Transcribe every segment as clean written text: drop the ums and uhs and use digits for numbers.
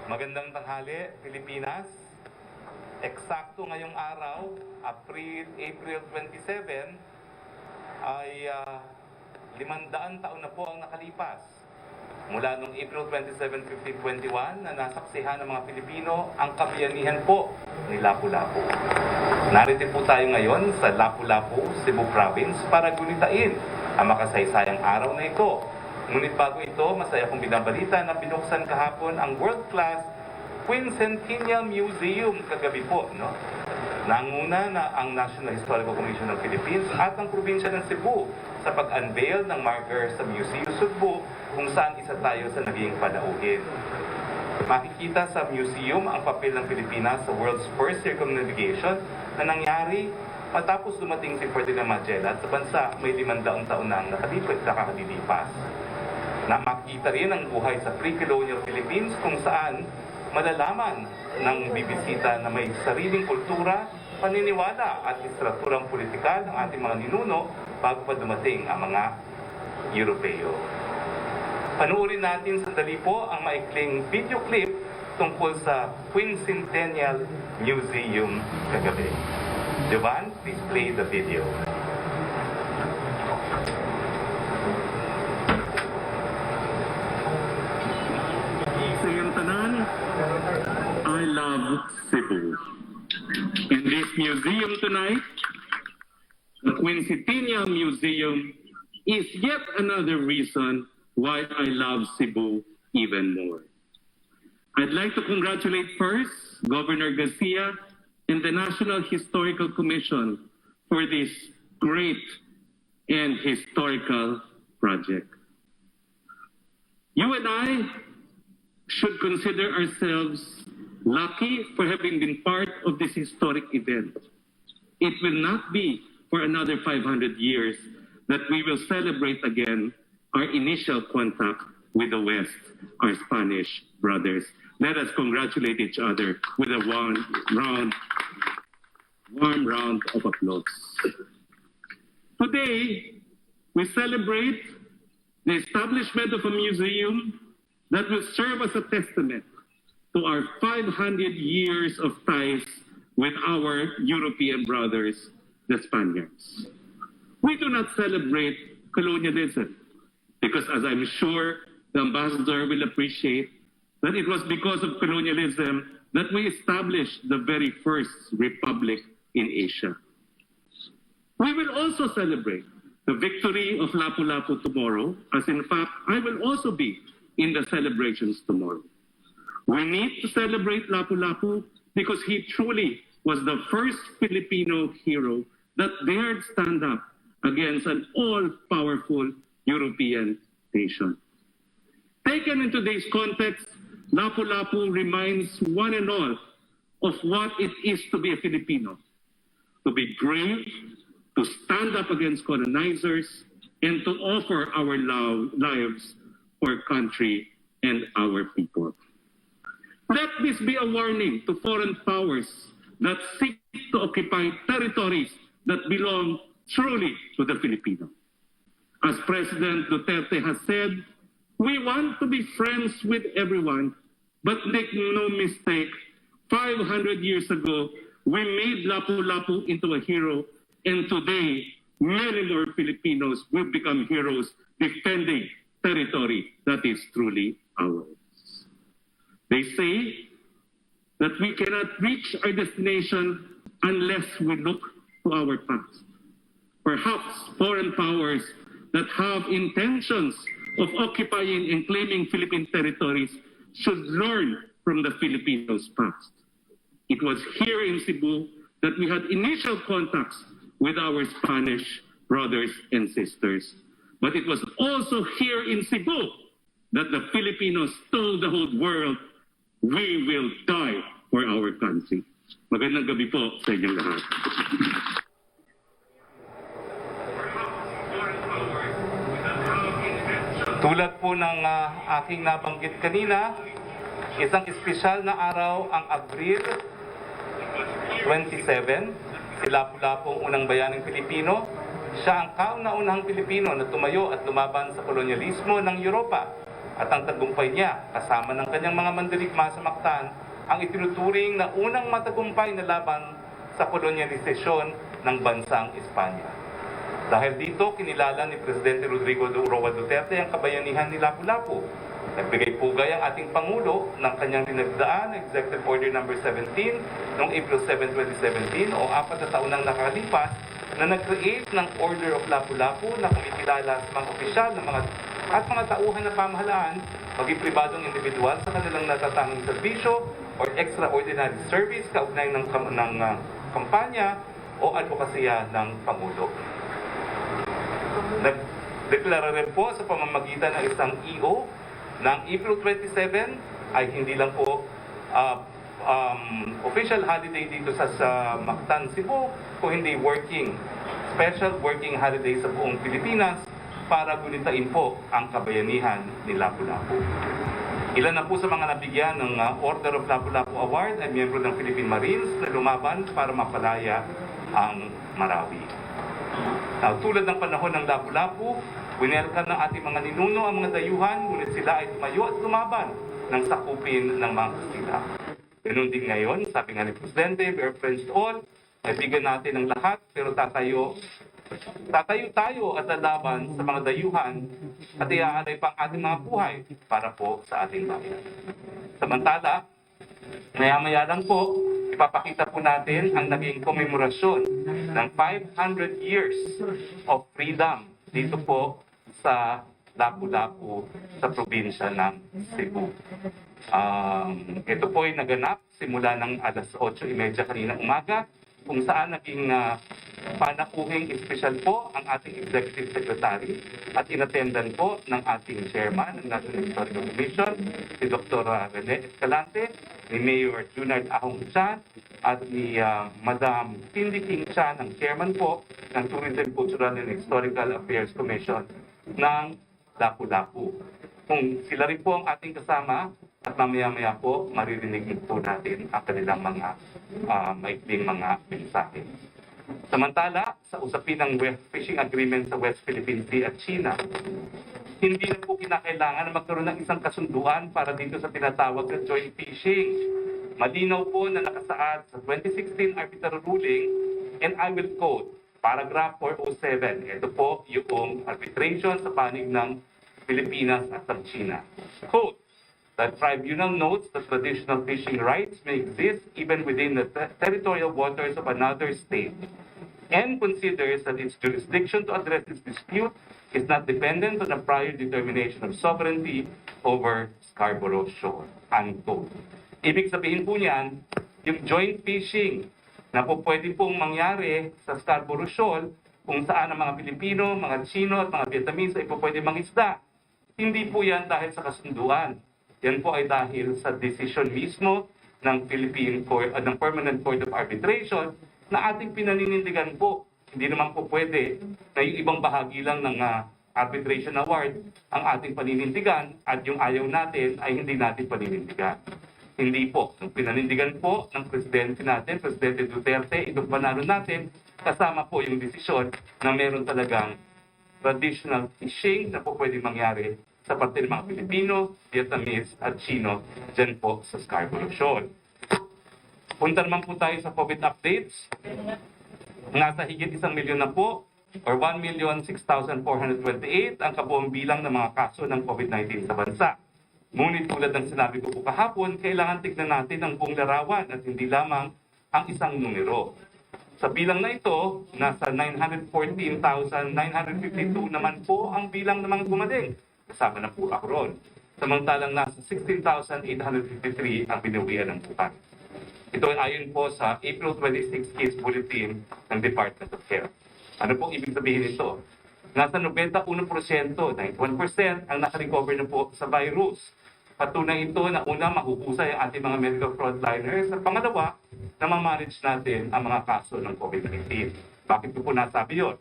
Magandang tanghali, Pilipinas. Eksakto ngayong araw, April 27, ay 500 taon na po ang nakalipas. Mula noong April 27, 1521 na nasaksihan ng mga Pilipino ang kabayanihan po ni Lapu-Lapu. Narito po tayo ngayon sa Lapu-Lapu, Cebu Province para gunitain ang makasaysayang araw na ito. Ngunit bago ito, masaya kong binabalita na binuksan kahapon ang world-class Quincentennial Museum kagabi po, no? Nanguna na ang National Historical Commission ng Philippines at ang probinsya ng Cebu sa pag-unveil ng marker sa Museum Cebu kung saan isa tayo sa naging panauhin. Makikita sa museum ang papel ng Pilipinas sa world's first circumnavigation na nangyari matapos dumating si Ferdinand Magellan sa bansa may 500 taon na ang nakakadilipas. Na makikita rin ang buhay sa pre-colonial Philippines kung saan malalaman ng bibisita na may sariling kultura, paniniwala at istrukturang politikal ng ating mga ninuno bago pa dumating ang mga Europeo. Panuorin natin sandali po ang maikling video clip tungkol sa Quincentennial Museum kagabi. Jovan, please play the video. I love Cebu. In this museum tonight, the Quincentennial Museum is yet another reason why I love Cebu even more. I'd like to congratulate first Governor Garcia and the National Historical Commission for this great and historical project. You and I should consider ourselves lucky for having been part of this historic event. It will not be for another 500 years that we will celebrate again our initial contact with the West, our Spanish brothers. Let us congratulate each other with a warm round of applause. Today, we celebrate the establishment of a museum that will serve as a testament to our 500 years of ties with our European brothers, the Spaniards. We do not celebrate colonialism because, as I'm sure the ambassador will appreciate, that it was because of colonialism that we established the very first republic in Asia. We will also celebrate the victory of Lapu-Lapu tomorrow, as in fact, I will also be in the celebrations tomorrow. We need to celebrate Lapu-Lapu because he truly was the first Filipino hero that dared stand up against an all-powerful European nation. Taken in today's context, Lapu-Lapu reminds one and all of what it is to be a Filipino, to be brave, to stand up against colonizers, and to offer our lives for country and our people. Let this be a warning to foreign powers that seek to occupy territories that belong truly to the Filipino. As President Duterte has said, we want to be friends with everyone, but make no mistake, 500 years ago, we made Lapu-Lapu into a hero, and today, many more Filipinos will become heroes defending territory that is truly ours. They say that we cannot reach our destination unless we look to our past. Perhaps foreign powers that have intentions of occupying and claiming Philippine territories should learn from the Filipinos' past. It was here in Cebu that we had initial contacts with our Spanish brothers and sisters. But it was also here in Cebu that the Filipinos told the whole world, we will die for our country. Magandang gabi po sa inyong lahat. Tulad po ng aking nabanggit kanina, isang espesyal na araw ang Abril 27, si Lapu-Lapu ang unang bayaning Pilipino. Siya ang kauna-unahang Pilipino na tumayo at lumaban sa kolonyalismo ng Europa at ang tagumpay niya kasama ng kanyang mga mandirigma sa Mactan ang itinuturing na unang matagumpay na laban sa kolonyalisasyon ng bansang Espanya. Dahil dito, kinilala ni Presidente Rodrigo Roa Duterte ang kabayanihan ni Lapu-Lapu. Nagbigay pugay ang ating Pangulo ng kanyang dinagdaan, Executive Order No. 17 noong April 7, 2017 o 4 na taon nang nakalipas na nag-create ng Order of Lapu-Lapu na kumikilala sa mga opisyal ng mga tauhan ng pamahalaan, maging pribadong individual sa kanilang natatanging serbisyo or extraordinary service kaugnay ng kampanya o advokasya ng Pangulo. Nagdeklara rin po sa pamamagitan ng isang EO ng April 27 ay hindi lang po official holiday dito sa Mactan, Cebu, kung hindi special working holiday sa buong Pilipinas para gunitain po ang kabayanihan ni Lapu-Lapu. Ilan na po sa mga nabigyan ng Order of Lapu-Lapu Award ay miyembro ng Philippine Marines na lumaban para mapalaya ang Marawi. Now, tulad ng panahon ng Lapu-Lapu, winelcome ng ating mga ninuno ang mga dayuhan, ngunit sila ay tumayo at lumaban ng sakupin ng mga Kastila. Ganun din ngayon, sabi nga ni Presidente, we are friends to all, nabigyan natin ng lahat, pero tatayo tayo at lalaban sa mga dayuhan at iaalay pa ang ating mga buhay para po sa ating bayan. Samantala, maya-maya lang po, ipapakita po natin ang naging komemorasyon ng 500 years of freedom dito po sa Lapu-Lapu sa probinsya ng Cebu. Ito po ay naganap simula ng alas 8:30 kanina umaga, kung saan naging panakuhing espesyal po ang ating Executive Secretary at inattendan po ng ating Chairman ng National Historical Commission, si Dr. Rene Escalante, ni Mayor Junard Ahong Chan, at ni Madam Cindy King Chan, ang Chairman po ng Tourism, Cultural and Historical Affairs Commission ng Lapu-Lapu. Kung sila rin po ang ating kasama, at mamaya-maya po, maririnig po natin ang kanilang mga maikling mga mensahe. Samantala, sa usapin ng fishing agreement sa West Philippine Sea at China, hindi na po kinakailangan na magkaroon ng isang kasunduan para dito sa tinatawag na joint fishing. Malinaw po na nakasaad sa 2016 arbitral ruling, and I will quote, paragraph 407. Ito po yung arbitration sa panig ng Pilipinas at ng China. Quote, the tribunal notes that traditional fishing rights may exist even within the territorial waters of another state and considers that its jurisdiction to address this dispute is not dependent on a prior determination of sovereignty over Scarborough Shoal. Unquote. Ibig sabihin po niyan, yung joint fishing na po pwede pong mangyari sa Scarborough Shoal kung saan ang mga Pilipino, mga Chino at mga Vietnamese ay po pwede mangisda. Hindi po yan dahil sa kasunduan. Yan po ay dahil sa decision mismo ng ng Permanent Court of Arbitration na ating pinaninindigan po. Hindi naman po pwede na yung ibang bahagi lang ng arbitration award ang ating paninindigan at yung ayaw natin ay hindi natin paninindigan. Hindi po. Ang pinanindigan po ng Presidente natin, Presidente Duterte, itong panalo natin, kasama po yung desisyon na meron talagang traditional fishing na po pwede mangyari sa parte ng mga Pilipino, Vietnamese at Chino dyan po sa Scarborough Shoal. Punta naman po tayo sa COVID updates. Nasa higit 1 milyon na po or 1,06,428 ang kabuang bilang ng mga kaso ng COVID-19 sa bansa. Ngunit tulad ng sinabi ko po kahapon, kailangan tignan natin ang buong larawan at hindi lamang ang isang numero. Sa bilang na ito, nasa 914,952 naman po ang bilang ng mga gumaling. Kasama na po ako ron. Samantalang nasa 16,853 ang binawian ng bukas. Ito ay ayon po sa April 26 case bulletin ng Department of Health. Ano pong ibig sabihin nito? Nasa 91%, 91% ang nakarecover na po sa virus. Patunay ito na una, mahuhusay ang ating mga medical frontliners at pangalawa, na ma-manage natin ang mga kaso ng COVID-19. Bakit ko po nasabi yun?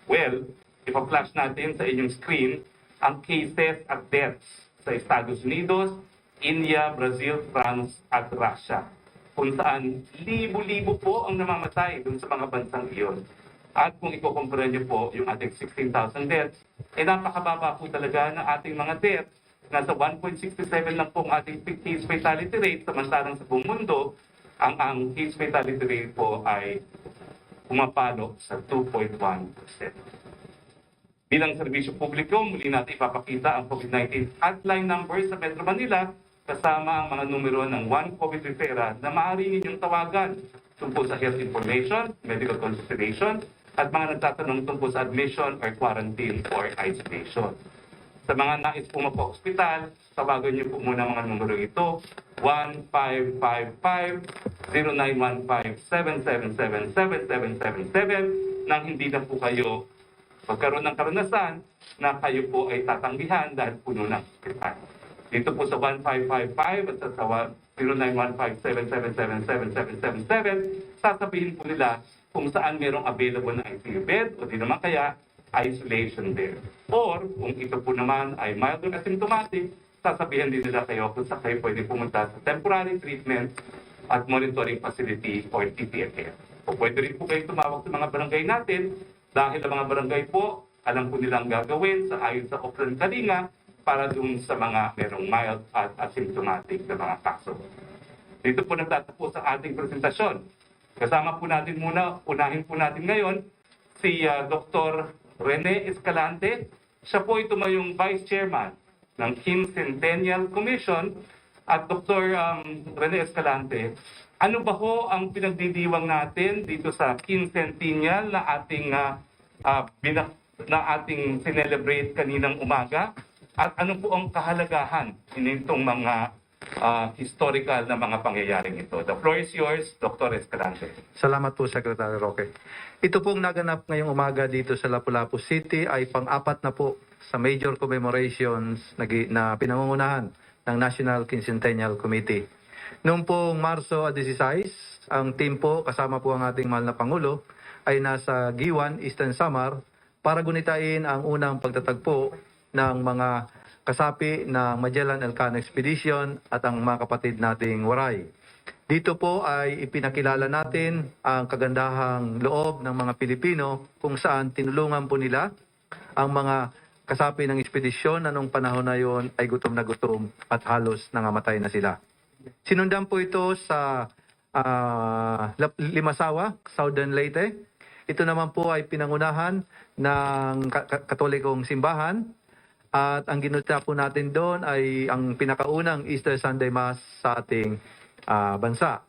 Well, ipa-flash natin sa inyong screen ang cases at deaths sa Estados Unidos, India, Brazil, France at Russia. Kung saan libo-libo po ang namamatay dun sa mga bansang iyon. At kung ikukumpara niyo po yung ating 16,000 deaths, napakababa po talaga ng ating mga deaths nasa 1.67 lang po ang ating case fatality rate, samantalang sa buong mundo, ang case fatality rate po ay pumapalo sa 2.1%. Bilang serbisyo publiko, muli natin ipapakita ang COVID-19 hotline number sa Metro Manila kasama ang mga numero ng One COVID Referral na maaari ninyong tawagan tungkol sa health information, medical consultation, at mga nagtatanong tungkol sa admission or quarantine or isolation. Sa mga nais po mapo-hospital, tawagan niyo po muna mga numero ito, 1555-0915-777-7777 nang hindi na po kayo magkaroon ng karanasan na kayo po ay tatanggihan dahil puno ng hospital. Dito po sa 1555 at sa 0915-777-7777, sasabihin po nila kung saan merong available na ICU bed o di naman kaya isolation bed. Or kung ito po naman ay mild or asymptomatic, sasabihin din nila kayo kung saan kayo pwede pumunta sa temporary treatment at monitoring facility or TPFF. O pwede rin po kayo tumawag sa mga barangay natin dahil ang mga barangay po, alam po nilang gagawin sa ayon sa Oplan Kalinga para dun sa mga merong mild at asymptomatic na mga kaso. Dito po nagtatapos ang ating presentasyon. Kasama po natin muna, unahin po natin ngayon si Dr. Rene Escalante. Siya po ito mayong Vice Chairman ng Quincentennial Commission. At Dr. Rene Escalante, ano ba ho ang pinagdidiwang natin dito sa Quincentennial na ating sinelebrate kaninang umaga? At ano po ang kahalagahan nitong mga historical na mga pangyayaring ito? The floor is yours, Dr. Escalante. Salamat po, Secretary Roque. Ito pong naganap ngayong umaga dito sa Lapu-Lapu City ay pang-apat na po sa major commemorations na pinangungunahan ng National Quincentennial Committee. Noong pong Marso 16, ang team po, kasama po ang ating mahal na Pangulo, ay nasa Giwan, Eastern Samar, para gunitain ang unang pagtatagpo ng mga kasapi ng Magellan Elcano Expedition at ang mga kapatid nating Waray. Dito po ay ipinakilala natin ang kagandahang loob ng mga Pilipino kung saan tinulungan po nila ang mga kasapi ng ekspedisyon na nung panahon na yon ay gutom na gutom at halos nangamatay na sila. Sinundan po ito sa Limasawa, Southern Leyte. Ito naman po ay pinangunahan ng Katolikong simbahan. At ang ginunita po natin doon ay ang pinakaunang Easter Sunday Mass sa ating bansa.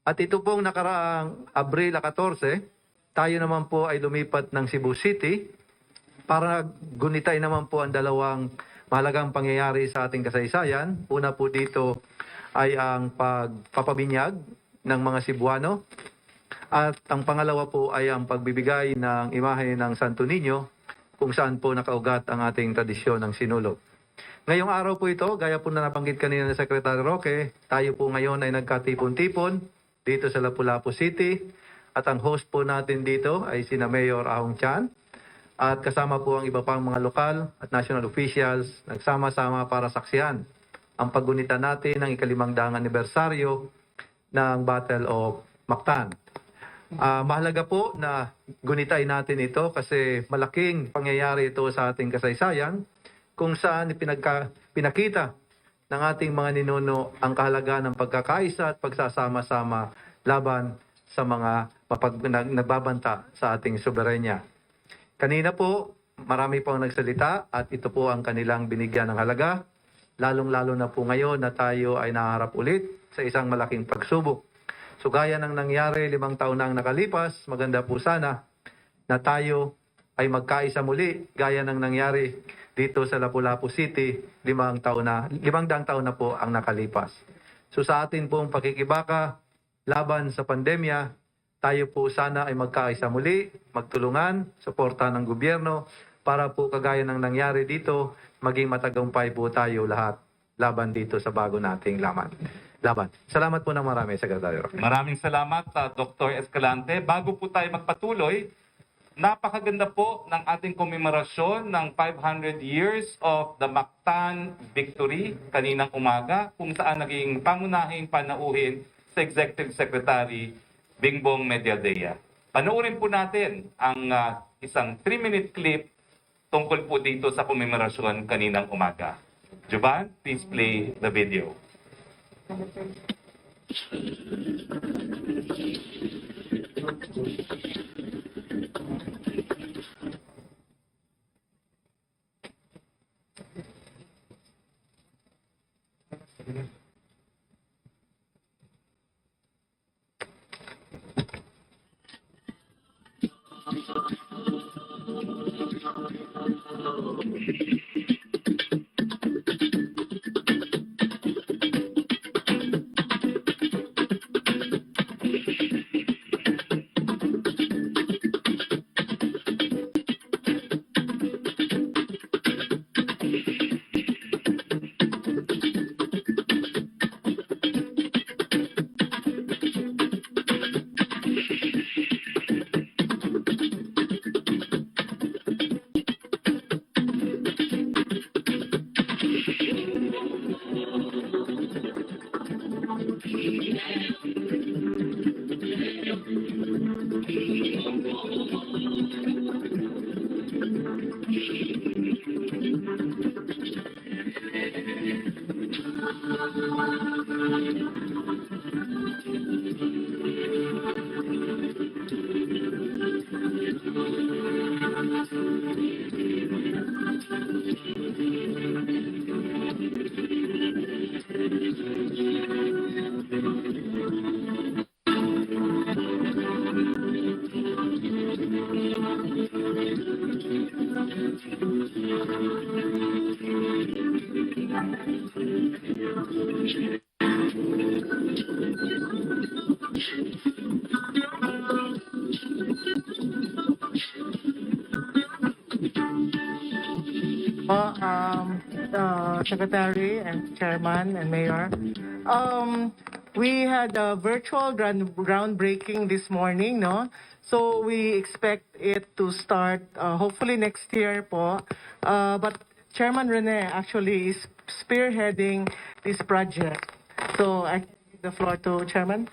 At ito pong nakaraang Abril 14, tayo naman po ay lumipat ng Cebu City para gunitay naman po ang dalawang mahalagang pangyayari sa ating kasaysayan. Una po dito ay ang pagpapabinyag ng mga Cebuano. At ang pangalawa po ay ang pagbibigay ng imahe ng Santo Niño kung saan po nakaugat ang ating tradisyon ng sinulog. Ngayong araw po ito, gaya po na nabanggit kanina ni Secretary Roque, tayo po ngayon ay nagkatipon-tipon dito sa Lapu-Lapu City at ang host po natin dito ay sina Mayor Ahong Chan at kasama po ang iba pang mga lokal at national officials nagsama-sama para saksihan ang paggunita natin ng ika-500 anibersaryo ng Battle of Mactan. Mahalaga po na gunitain natin ito kasi malaking pangyayari ito sa ating kasaysayan kung saan pinakita ng ating mga ninuno ang kahalagaan ng pagkakaisa at pagsasama-sama laban sa mga nagbabanta sa ating soberenya. Kanina po, marami pong nagsalita at ito po ang kanilang binigyan ng halaga, lalong-lalo na po ngayon na tayo ay naharap ulit sa isang malaking pagsubok. So gaya ng nangyari 5 taon na ang nakalipas, maganda po sana na tayo ay magkaisa muli gaya ng nangyari dito sa Lapu-Lapu City 500 taon na po ang nakalipas. So sa atin pong pakikibaka laban sa pandemya, tayo po sana ay magkaisa muli, magtulungan, suporta ng gobyerno para po kagaya ng nangyari dito, maging matagumpay po tayo lahat laban dito sa bago nating laban. Salamat po ng marami, Secretary Roque. Maraming salamat, Dr. Escalante. Bago po tayo magpatuloy, napakaganda po ng ating komemorasyon ng 500 years of the Mactan Victory kaninang umaga, kung saan naging pangunahing panauhin sa Executive Secretary Bingbong Medialdea. Panoorin po natin ang isang 3-minute clip tungkol po dito sa komemorasyon kaninang umaga. Jovan, please play the video. Secretary and Chairman and Mayor. We had a virtual groundbreaking this morning, no? So we expect it to start hopefully next year po. But Chairman Rene actually is spearheading this project. So I give the floor to Chairman.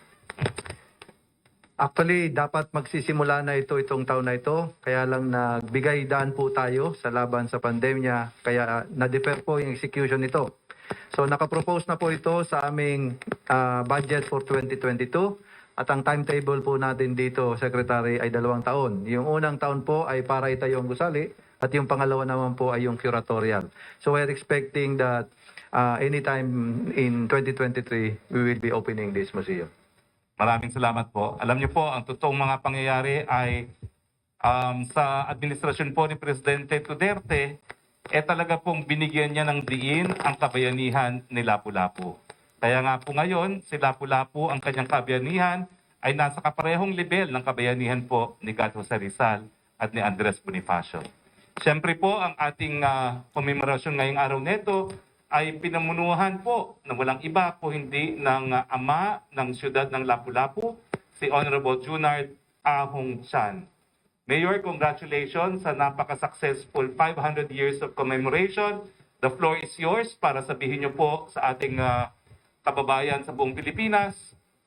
Actually, dapat magsisimula na itong taon na ito. Kaya lang nagbigay daan po tayo sa laban sa pandemya. Kaya na-defer po yung execution nito. So nakapropose na po ito sa aming budget for 2022. At ang timetable po natin dito, Secretary, ay 2 taon. Yung unang taon po ay para itayo ang gusali. At yung pangalawa naman po ay yung curatorial. So we're expecting that anytime in 2023, we will be opening this museum. Maraming salamat po. Alam niyo po, ang totoong mga pangyayari ay sa administrasyon po ni Presidente Duterte, talaga pong binigyan niya ng diin ang kabayanihan ni Lapu-Lapu. Kaya nga po ngayon, si Lapu-Lapu, ang kanyang kabayanihan ay nasa kaparehong level ng kabayanihan po ni Gato Rizal at ni Andres Bonifacio. Siyempre po, ang ating komemorasyon ngayong araw nito ay pinamunuhan po na walang iba po hindi ng ama ng siyudad ng Lapu-Lapu, si Honorable Junard Ahong Chan. Mayor, congratulations sa napaka-successful 500 years of commemoration. The floor is yours para sabihin niyo po sa ating kababayan sa buong Pilipinas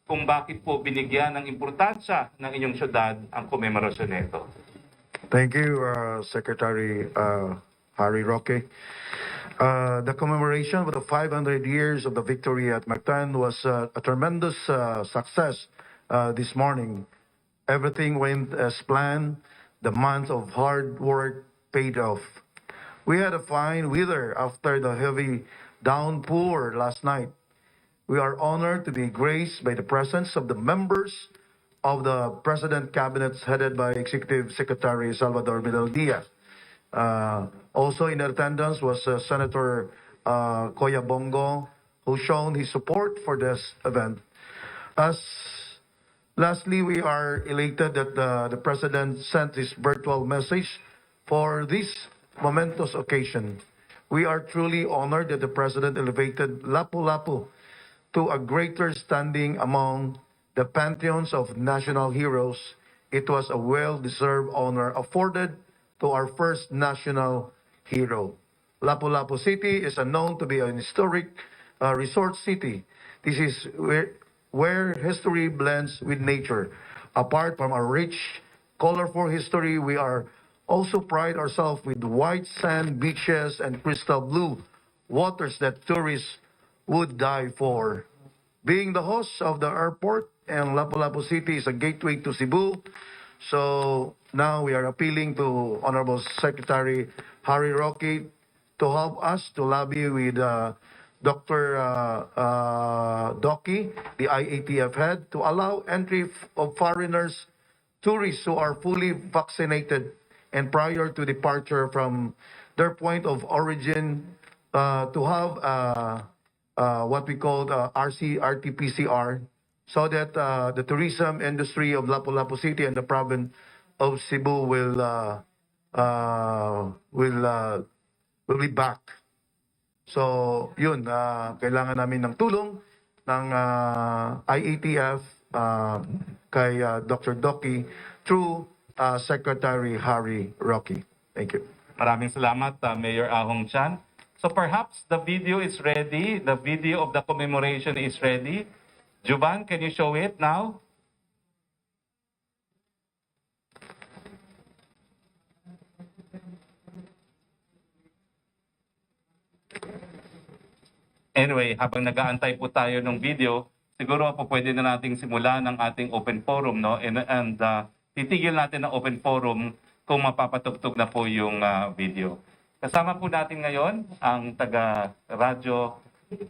kung bakit po binigyan ng importansya ng inyong siyudad ang komemorasyon nito. Thank you, Secretary Harry Roque. The commemoration of the 500 years of the victory at Mactan was a tremendous success this morning. Everything went as planned. The months of hard work paid off. We had a fine weather after the heavy downpour last night. We are honored to be graced by the presence of the members of the President Cabinet headed by Executive Secretary Salvador Medel-Diaz. Also in attendance was Senator Koya Bongo, who shown his support for this event. Lastly, we are elated that the President sent his virtual message for this momentous occasion. We are truly honored that the President elevated Lapu-Lapu to a greater standing among the pantheons of national heroes. It was a well-deserved honor afforded to our first national hero. Lapu-Lapu City is known to be an historic resort city. This is where history blends with nature. Apart from our rich, colorful history, we are also pride ourselves with white sand beaches and crystal blue waters that tourists would die for. Being the host of the airport, and Lapu-Lapu City is a gateway to Cebu, so now we are appealing to Honorable Secretary Harry Roque to help us to lobby with Dr. Doki, the IATF head, to allow entry of foreigners, tourists who are fully vaccinated and prior to departure from their point of origin to have what we call RT-PCR, so that the tourism industry of Lapu-Lapu City and the province of Cebu will be back. So, yun, kailangan namin ng tulong ng IATF kay Dr. Doki through Secretary Harry Roque. Thank you. Maraming salamat, Mayor Ahong Chan. So perhaps the video is ready. The video of the commemoration is ready. Juban, can you show it now? Anyway, habang nag-aantay po tayo ng video, siguro po pwede na nating simulan ang ating open forum, no? And titigil natin ang open forum kung mapapatugtog na po yung video. Kasama po natin ngayon ang taga-Radyo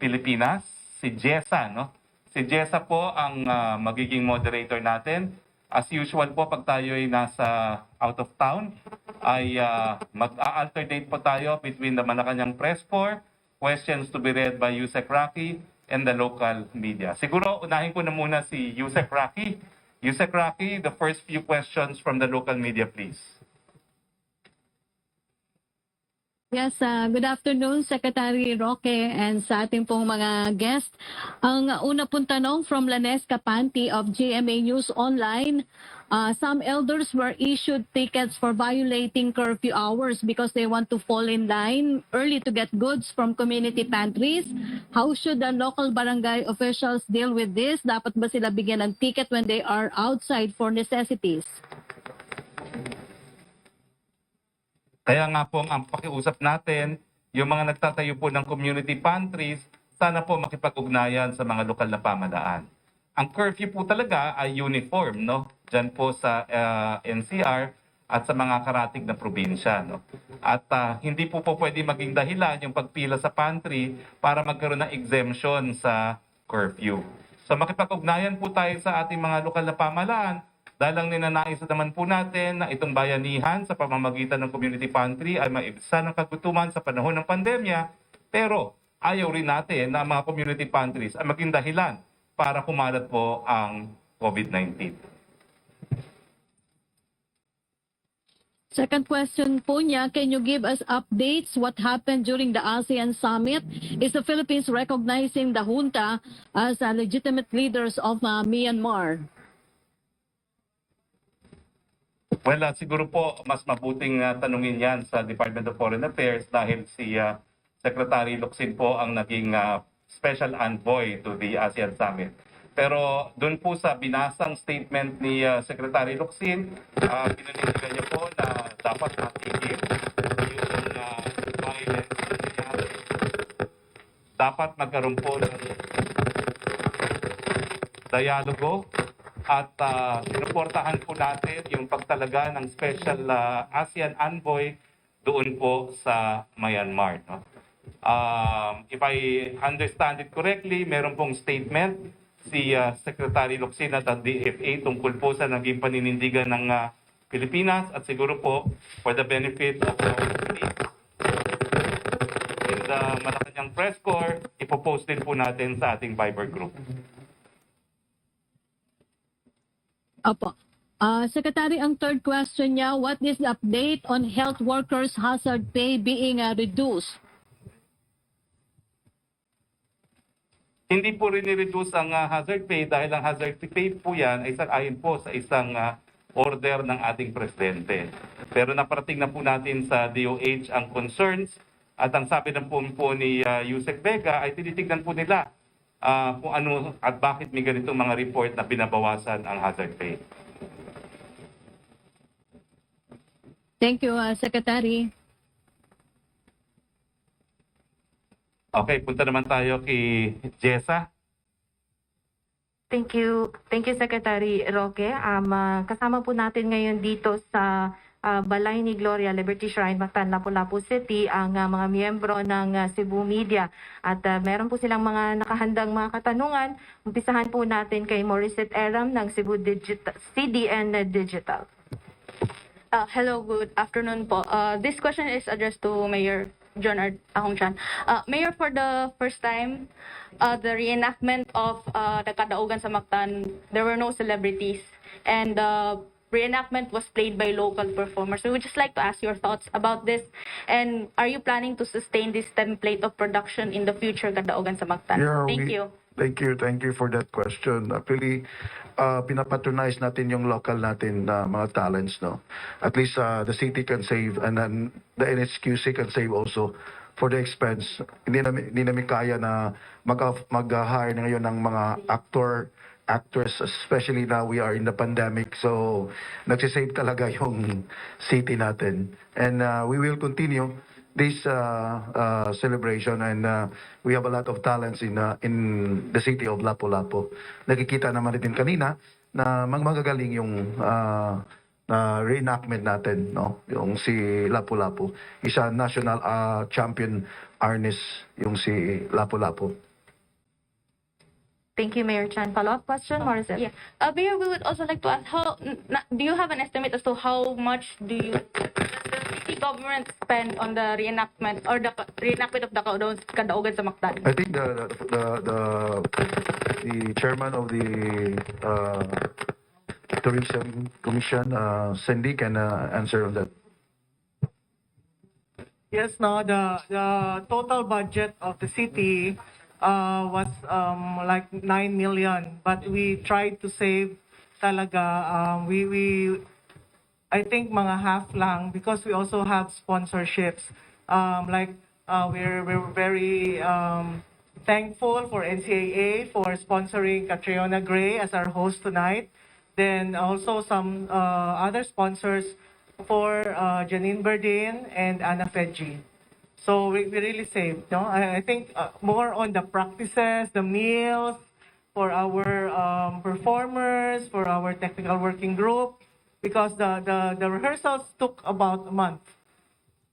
Pilipinas, si Jessa, no? Si Jessa po ang magiging moderator natin. As usual po, pag tayo ay nasa out of town, ay mag-alternate po tayo between the Malacanang Press Corps, questions to be read by Yusek Roque, and the local media. Siguro, unahin ko na muna si Yusek Roque. Yusek Roque, the first few questions from the local media, please. Yes, good afternoon, Secretary Roque, and sa ating pong mga guest. Ang una pong tanong from Lanes Capanti of GMA News Online. Some elders were issued tickets for violating curfew hours because they want to fall in line early to get goods from community pantries. How should the local barangay officials deal with this? Dapat ba sila bigyan ng ticket when they are outside for necessities? Kaya nga po ang pakiusap natin, yung mga nagtatayo po ng community pantries, sana po makipag-ugnayan sa mga lokal na pamahalaan. Ang curfew po talaga ay uniform, no? Diyan po sa NCR at sa mga karatig na probinsya, no? At hindi po pwede maging dahilan yung pagpila sa pantry para magkaroon ng exemption sa curfew. So makipag-ugnayan po tayo sa ating mga lokal na pamahalaan. Dahil ang ninanais naman po natin na itong bayanihan sa pamamagitan ng community pantry ay maibsan ng kagutuman sa panahon ng pandemya, pero ayaw rin natin na ang mga community pantries ay maging dahilan para kumalat po ang COVID-19. Second question po niya, can you give us updates what happened during the ASEAN Summit? Is the Philippines recognizing the junta as legitimate leaders of Myanmar? Well, siguro po mas mabuting tanungin yan sa Department of Foreign Affairs dahil si Secretary Locsin po ang naging special envoy to the ASEAN Summit. Pero doon po sa binasang statement ni Secretary Locsin, pinaninindigan niya po na dapat matigil yung violence na nangyari. Dapat magkaroon po ng dialogo at sinuportahan po natin yung pagtalaga ng special ASEAN envoy doon po sa Myanmar. No? If I understand it correctly, meron pong statement si Secretary Locsin at ang DFA tungkol po sa naging paninindigan ng Pilipinas at siguro po for the benefit of our colleagues in the Malacanang Press Corps, ipopost din po natin sa ating Viber group. Opo. Secretary, ang third question niya, what is the update on health workers' hazard pay being reduced? Hindi po rin i-reduce ang hazard pay dahil ang hazard pay po yan ay ayon po sa isang order ng ating presidente. Pero naparating na po natin sa DOH ang concerns at ang sabi ng po ni Yusek Vega ay tinitignan po nila kung ano at bakit may ganitong mga report na binabawasan ang hazard pay. Thank you, Secretary. Okay, punta naman tayo kay Jessa. Thank you. Thank you, Secretary Roque. Kasama po natin ngayon dito sa Balay ni Gloria Liberty Shrine, Mactan, Lapu-Lapu City, ang mga miyembro ng Cebu Media. At meron po silang mga nakahandang mga katanungan. Umpisahan po natin kay Morissette Eram ng Cebu CDN Digital. Hello, good afternoon po. This question is addressed to Mayor John Ahongchan. Mayor, for the first time, the reenactment of the Kadaugan sa Mactan, there were no celebrities, and the reenactment was played by local performers. We would just like to ask your thoughts about this, and are you planning to sustain this template of production in the future Kadaugan sa Mactan? Thank you. Thank you for that question. Actually, pinapatronize natin yung local natin na mga talents, no? At least the city can save, and then the NHQC can save also for the expense. Hindi namin kaya na mag-hire na ngayon ng mga actors, especially now we are in the pandemic. So, nagsisave talaga yung city natin. And we will continue this celebration, and we have a lot of talents in the city of Lapu-Lapu. Nakikita naman din kanina na magagaling yung reenactment natin, no? Yung si Lapu-Lapu. Isa national champion artist yung si Lapu-Lapu. Thank you, Mayor Chan. Follow-up question, Morissette? Yeah. Mayor, we would also like to ask, do you have an estimate as to how much does the city government spend on the reenactment or the reenactment of the Kadaugan sa Mactan? I think the chairman of the Tourism Commission, Cindy, can answer on that. Yes, no, the total budget of the city was like 9 million, but we tried to save talaga. I think mga half lang, because we also have sponsorships. We're very thankful for NCAA for sponsoring Catriona Gray as our host tonight. Then also some other sponsors for Janine Berdin and Anna Fedji. So we really saved, no? I think more on the practices, the meals for our performers, for our technical working group, because the rehearsals took about a month,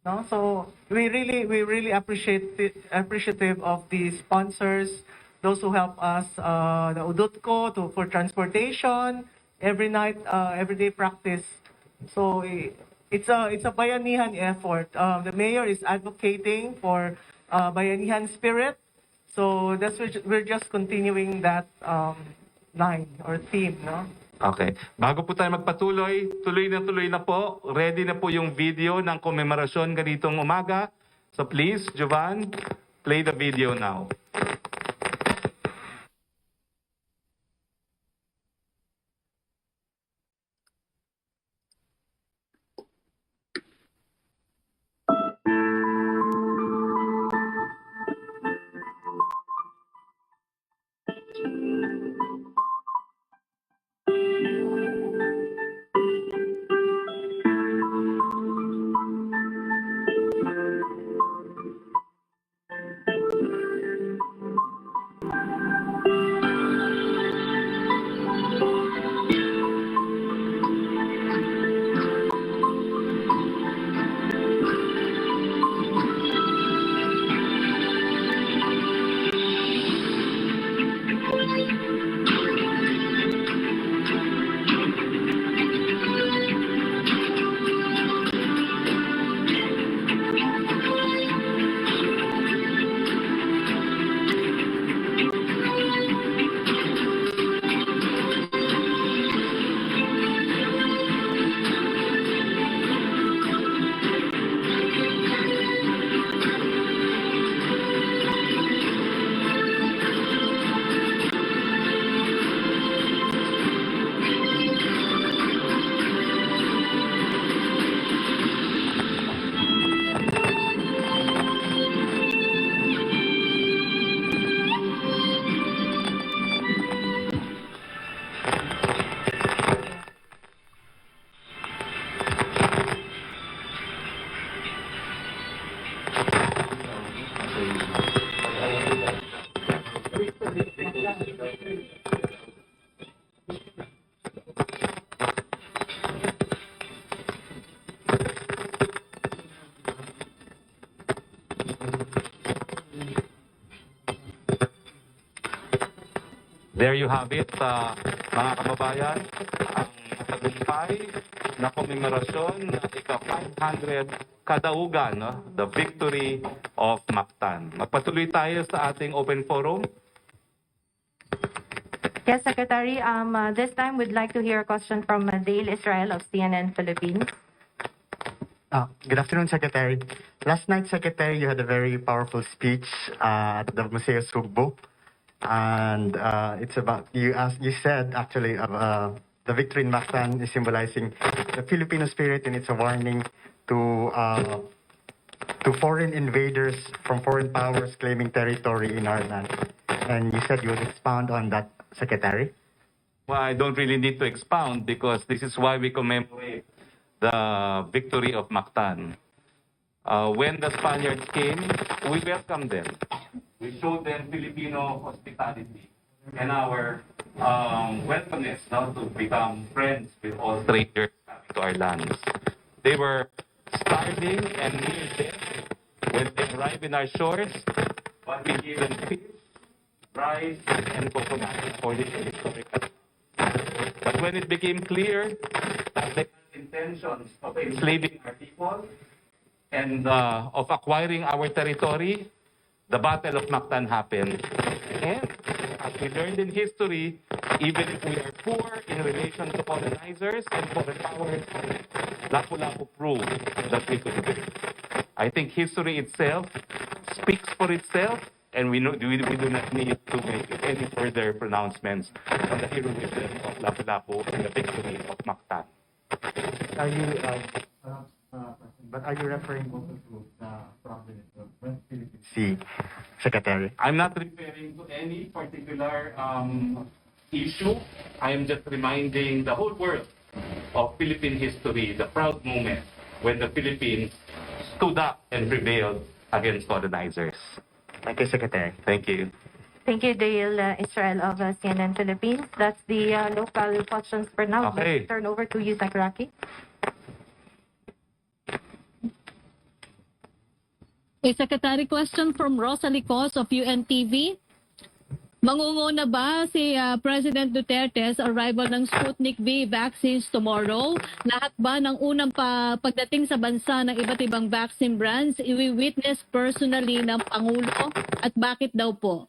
no? So we really appreciative of the sponsors, those who help us, the Udutko for transportation, every night, everyday practice. So it's a bayanihan effort. The mayor is advocating for bayanihan spirit. So we're just continuing that line or theme, no? Okay. Bago po tayo magpatuloy, tuloy na po. Ready na po yung video ng komemorasyon ganitong umaga. So please, Jovan, play the video now. There you have it, mga kababayan, ang matagumpay na komemorasyon ng ika-500 kadaugan, no? The victory of Mactan. Magpatuloy tayo sa ating open forum. Yes, Secretary. This time we'd like to hear a question from Dale Israel of CNN Philippines. Good afternoon, Secretary. Last night, Secretary, you had a very powerful speech at the Museo Sugbo. And it's about, you said actually, the victory in Mactan is symbolizing the Filipino spirit, and it's a warning to foreign invaders from foreign powers claiming territory in our land. And you said you would expound on that, Secretary. Well, I don't really need to expound because this is why we commemorate the victory of Mactan. When the Spaniards came, we welcomed them. We showed them Filipino hospitality and our welcomeness now to become friends with all strangers coming to our lands. They were starving and near death when they arrived in our shores, but we gave them fish, rice, and coconut for the historical. But when it became clear that they had intentions of enslaving our people and of acquiring our territory, the Battle of Mactan happened. And as we learned in history, even if we are poor in relation to colonizers and foreign powers, Lapu-Lapu proved that we could win. I think history itself speaks for itself, and we do not need to make any further pronouncements on the heroism of Lapu-Lapu and the victory of Mactan. But are you referring also to the province of West Philippine Sea, Secretary? I'm not referring to any particular issue. I am just reminding the whole world of Philippine history, the proud moment when the Philippines stood up and prevailed against colonizers. Thank you, Secretary. Thank you. Thank you, Dale Israel of CNN Philippines. That's the local questions for now. Okay. Let's turn over to you, Secretary. A secretary question from Rosalie Cos of UNTV. Mangunguna ba si President Duterte sa arrival ng Sputnik V vaccines tomorrow? Lahat ba ng unang pagdating sa bansa ng iba't ibang vaccine brands i-witness personally ng Pangulo? At bakit daw po?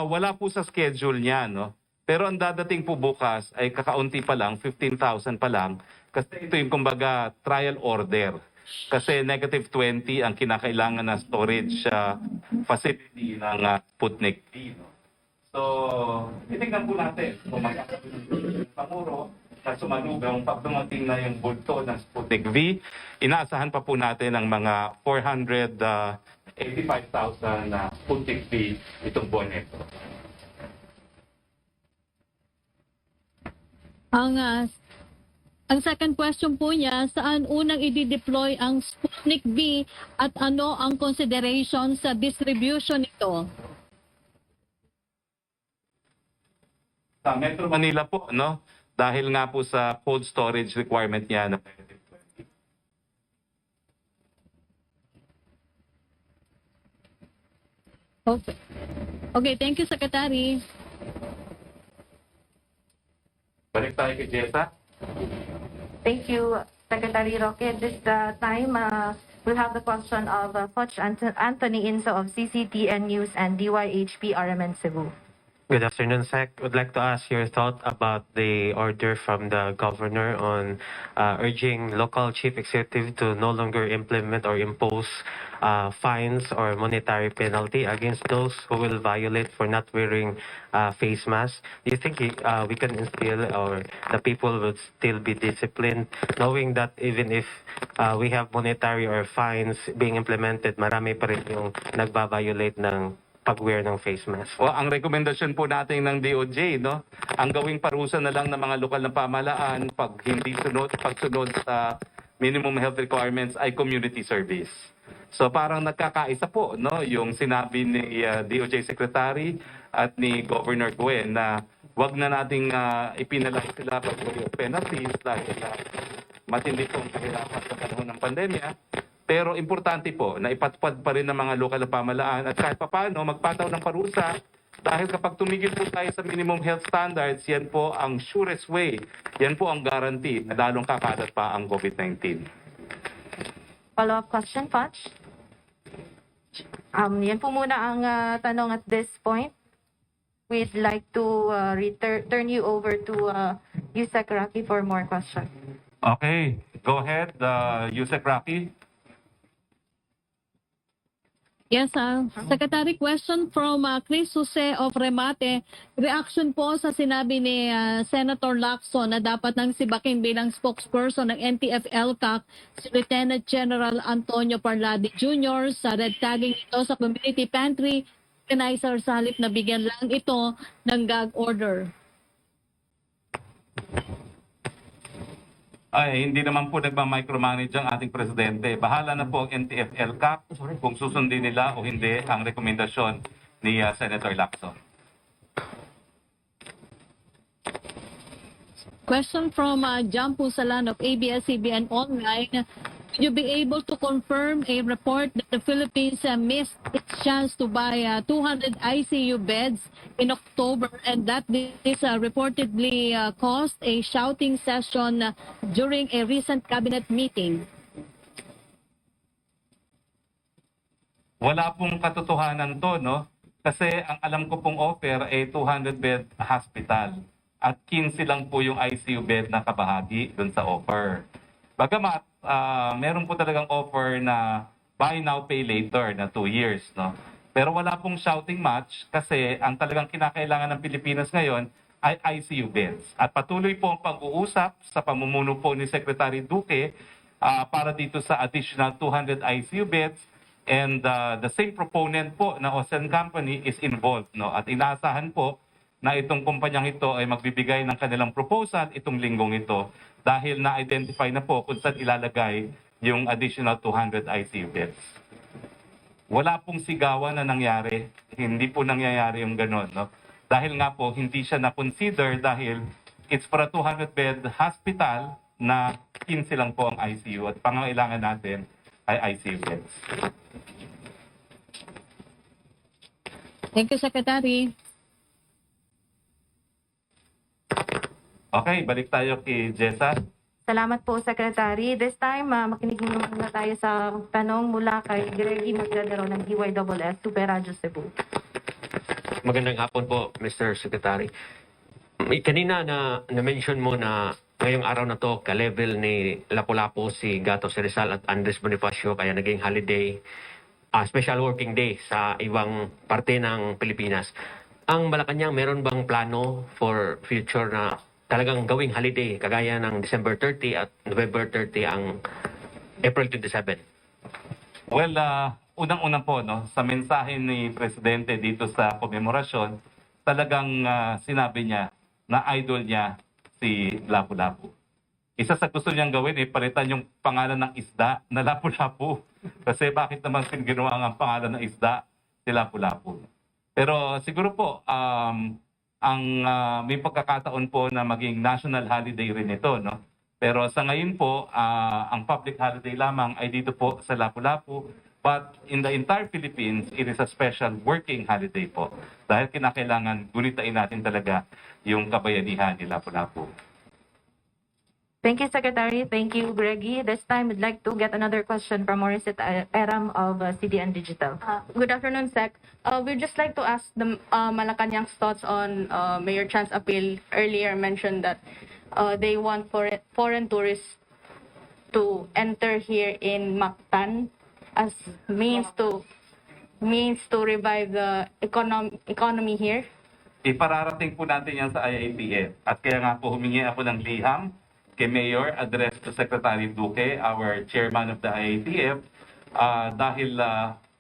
Wala po sa schedule niya, no? Pero ang dadating po bukas ay kakaunti pa lang, 15,000 pa lang. Kasi ito yung kumbaga trial order. Kasi -20 ang kinakailangan na storage facility ng Sputnik V. No? So, titignan po natin kung magkakaroon ng Pangulo na sumalugang pag dumating na yung bulto ng Sputnik V. Inaasahan pa po natin ang mga 485,000 na Sputnik V itong buwan nito. Ang second question po niya, saan unang i-deploy ang Sputnik V at ano ang consideration sa distribution nito? Sa Metro Manila po, no? Dahil nga po sa cold storage requirement niya na Okay, thank you, Secretary. balik tayo kay Jessa. Thank you, Secretary Roque. This time, we'll have the question of Coach Anthony Inso of CCTN News and DYHP RMN Cebu. Good afternoon, Sec. Would like to ask your thought about the order from the governor on urging local chief executive to no longer implement or impose fines or monetary penalty against those who will violate for not wearing face masks. Do you think we can instill or the people will still be disciplined, knowing that even if we have monetary or fines being implemented, marami pa rin yung nagbabiolate ng pag-wear ng face mask? O, ang rekomendasyon po natin ng DOJ, no? Ang gawing parusa na lang ng mga lokal na pamahalaan pag hindi pagsunod sa minimum health requirements ay community service. So parang nagkakaisa po, no, yung sinabi ni DOJ Secretary at ni Governor Gwen na wag na nating ipinalaki sila pag penalties dahil matindi pong kahirapan sa panahon ng pandemya. Pero importante po na ipatupad pa rin ng mga lokal na pamahalaan at kahit papaano magpataw ng parusa dahil kapag tumigil po tayo sa minimum health standards, yan po ang surest way, yan po ang guarantee na lalong kakalat pa ang COVID-19. Follow-up question, Patch? Yan po muna ang tanong at this point. We'd like to turn you over to Yusek Roque for more questions. Okay, go ahead, Yusek Roque. Yes, Secretary, question from Chris Jose of Remate. Reaction po sa sinabi ni Senator Lacson na dapat nang sibakin bilang spokesperson ng NTF-ELCAC si Lieutenant General Antonio Parladi Jr. sa red tagging ito sa community pantry organizer sa halip na bigyan lang ito ng gag order. Ay, hindi naman po nagmamicromanage ang ating presidente. Bahala na po ang NTF-ELCAC kung susundin nila o hindi ang rekomendasyon ni Senator Lacson. Question from John Pusalan of ABS-CBN Online. Would you be able to confirm a report that the Philippines missed its chance to buy 200 ICU beds in October and that this reportedly caused a shouting session during a recent cabinet meeting? Wala pong katotohanan to, no? Kasi ang alam ko pong offer ay 200-bed hospital at 15 lang po yung ICU bed na kabahagi dun sa offer. Bagamat, meron po talagang offer na buy now, pay later na 2 years, no? Pero wala pong shouting match kasi ang talagang kinakailangan ng Pilipinas ngayon ay ICU beds. At patuloy po ang pag-uusap sa pamumuno po ni Secretary Roque para dito sa additional 200 ICU beds. And the same proponent po na Ocean Company is involved, no? At inaasahan po na itong kumpanyang ito ay magbibigay ng kanilang proposal itong linggong ito dahil na-identify na po kung saan ilalagay yung additional 200 ICU beds. Wala pong sigawan na nangyari. Hindi po nangyayari yung gano'n, no? Dahil nga po, hindi siya na-consider dahil it's for a 200-bed hospital na 15 lang po ang ICU at pangangailangan natin ay ICU beds. Thank you, Secretary. Okay, balik tayo kay Jessa. Salamat po, Secretary. This time, makinig muna tayo sa tanong mula kay Gregory Magdadero ng DYSS, Super Radio Cebu. Magandang hapon po, Mr. Secretary. Kanina na-mention mo na ngayong araw na to, ka-level ni Lapu-Lapu si Gato Rizal at Andres Bonifacio, kaya naging holiday, special working day sa ibang parte ng Pilipinas. Ang Malacanang, meron bang plano for future na talagang gawing holiday, kagaya ng December 30 at November 30 ang April 27? Well, unang-una po, no, sa mensahe ni Presidente dito sa komemorasyon, talagang sinabi niya na idol niya si Lapu-Lapu. Isa sa gusto niyang gawin, palitan yung pangalan ng isda na Lapu-Lapu. Kasi bakit naman ginawa ang pangalan ng isda si Lapu-Lapu? Pero siguro po, may pagkakataon po na maging national holiday rin ito, no? Pero sa ngayon po, ang public holiday lamang ay dito po sa Lapu-Lapu. But in the entire Philippines, it is a special working holiday po. Dahil kinakailangan gunitain natin talaga yung kabayanihan ni Lapu-Lapu. Thank you, Secretary. Thank you, Greggy. This time, we'd like to get another question from Maurice Eram of CDN Digital. Good afternoon, Sec. We'd just like to ask the Malacanang's thoughts on Mayor Chan's appeal. Earlier mentioned that they want foreign tourists to enter here in Mactan as means to revive the economy here. Ipararating po natin yan sa IATF. At kaya nga po humingi ako ng liham kay Mayor, address to Secretary Roque, our chairman of the IATF, dahil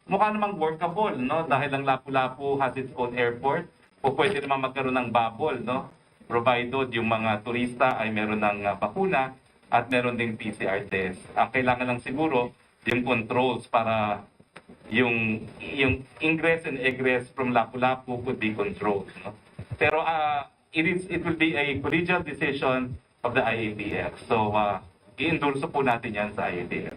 mukha namang workable, no? Dahil ang Lapu-Lapu has its own airport, po pwede naman magkaroon ng bubble, no? Provided yung mga turista ay meron ng bakuna at meron ding PCR test. Ang kailangan lang siguro, yung controls para yung ingress and egress from Lapu-Lapu could be controlled, no? Pero it will be a collegial decision of the IATF. So, i-endorso po natin yan sa IATF.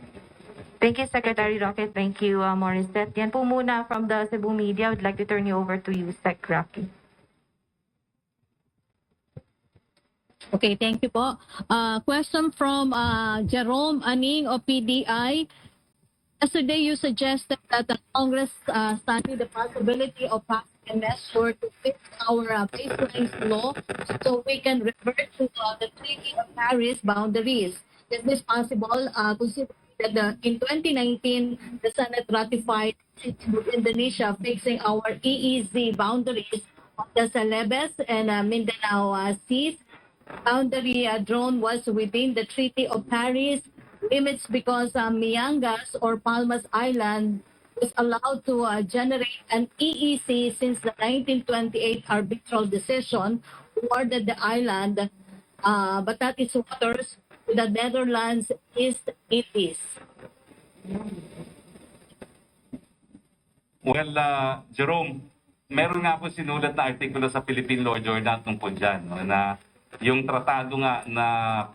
Thank you, Secretary Roque. Thank you, Morissette. Yan po muna from the Cebu media. I would like to turn you over to you, Sec. Roque. Okay, thank you po. Question from Jerome Aning of PDI. Yesterday, you suggested that the Congress study the possibility of passing a measure to fix our baseline law so we can revert to the Treaty of Paris boundaries. Is this possible? Considering that in 2019, the Senate ratified with Indonesia fixing our EEZ boundaries of the Celebes and Mindanao seas. Boundary drone was within the Treaty of Paris limits because Miangas or Palmas Island was allowed to generate an EEC since the 1928 arbitral decision awarded the island, but that is waters to the Netherlands East Indies. Well, Jerome, meron nga po sinulat na artikulo sa Philippine Law Journal tungkol dyan, no, na yung tratado nga na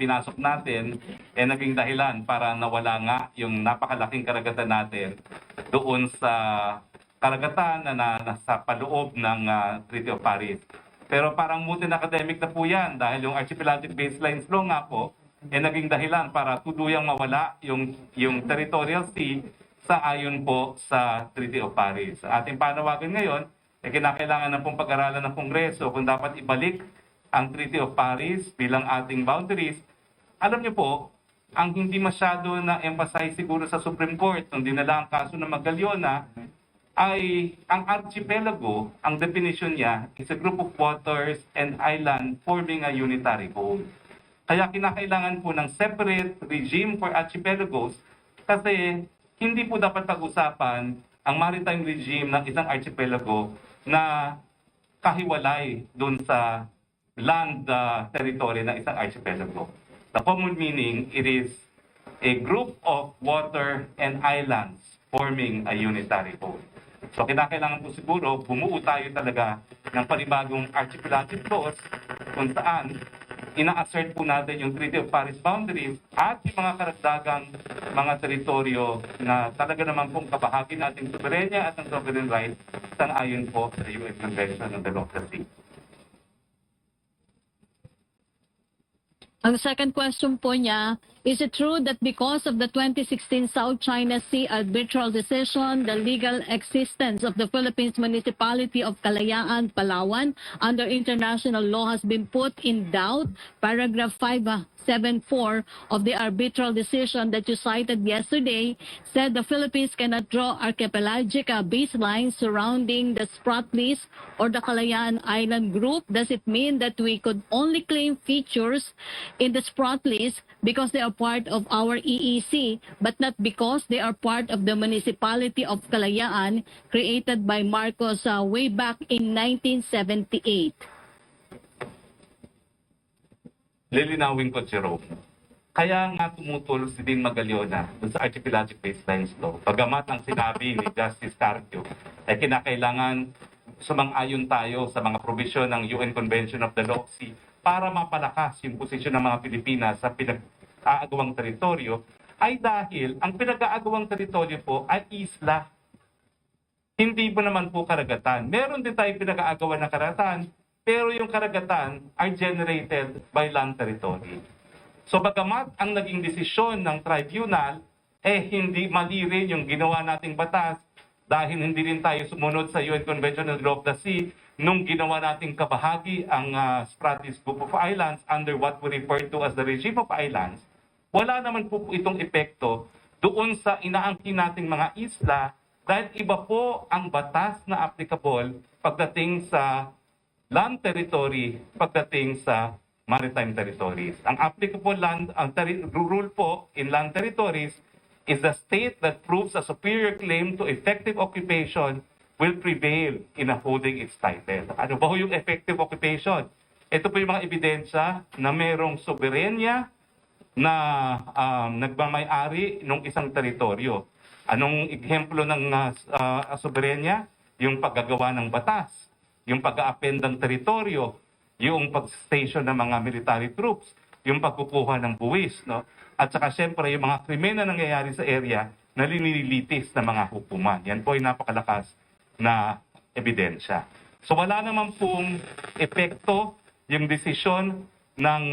pinasok natin naging dahilan para nawala nga yung napakalaking karagatan natin doon sa karagatan na nasa paloob ng Treaty of Paris. Pero parang mutin academic na po yan dahil yung archipelagic baselines law nga po naging dahilan para tuluyang mawala yung territorial sea sa ayon po sa Treaty of Paris. Sa ating panawagan ngayon, kinakailangan na pong pag-aralan ng Kongreso kung dapat ibalik ang Treaty of Paris bilang ating boundaries. Alam niyo po, ang hindi masyado na-emphasize siguro sa Supreme Court nung dinala ang kaso ng Magallanes ay ang archipelago, ang definition niya is a group of waters and island forming a unitary whole. Kaya kinakailangan po ng separate regime for archipelagos kasi hindi po dapat pag-usapan ang maritime regime ng isang archipelago na kahiwalay doon sa land territory ng isang archipelago. The common meaning, it is a group of water and islands forming a unitary whole. So kinakailangan po siguro bumuo tayo talaga ng panibagong archipelagic laws kung saan ina-assert po natin yung Treaty of Paris boundaries at yung mga karagdagang mga teritoryo na talaga naman pong kabahagi nating soberenya at ng sovereign rights sang-ayon po sa UN Convention on the Law of the Sea. Ang second question po niya, is it true that because of the 2016 South China Sea arbitral decision, the legal existence of the Philippines municipality of Kalayaan, Palawan, under international law has been put in doubt? Paragraph 574 of the arbitral decision that you cited yesterday said the Philippines cannot draw archipelagic baselines surrounding the Spratlys or the Kalayaan Island group. Does it mean that we could only claim features in the Spratlys because they are part of our EEC, but not because they are part of the municipality of Kalayaan created by Marcos way back in 1978? Lilinawin ko, Jerome. Kaya nga tumutulong si Dean Magallanes dun sa archipelagic baselines law. Pagamat ang sinabi ni Justice Carpio ay kinakailangan sumang-ayon tayo sa mga provision ng UN Convention of the Law of Sea para mapalakas yung posisyon ng mga Pilipinas sa pinag-aagawang teritoryo ay dahil ang pinag-aagawang teritoryo po ay isla. Hindi po naman po karagatan. Meron din tayong pinag-aagawan na karagatan, pero yung karagatan are generated by land territory. So bagamat ang naging desisyon ng tribunal, hindi mali rin yung ginawa nating batas dahil hindi rin tayo sumunod sa UN Convention on the Law of the Sea nung ginawa nating kabahagi ang Spratlys Group of Islands under what we refer to as the regime of islands. Wala naman po itong epekto doon sa inaangkin nating mga isla dahil iba po ang batas na applicable pagdating sa land territory, pagdating sa maritime territories. Ang applicable rule po in land territories is the state that proves a superior claim to effective occupation will prevail in upholding its title. Ano ba yung effective occupation? Ito po yung mga ebidensya na merong soberenya na nagmamay-ari ng isang teritoryo. Anong ehemplo ng soberenya? Yung paggagawa ng batas, yung pag-a-append ng teritoryo, yung pag-station ng mga military troops, yung pagkukuha ng buwis, no? At saka syempre yung mga krimen na nangyayari sa area na linilitis na mga hukuman. Yan po ay napakalakas na ebidensya. So wala naman pong epekto yung desisyon ng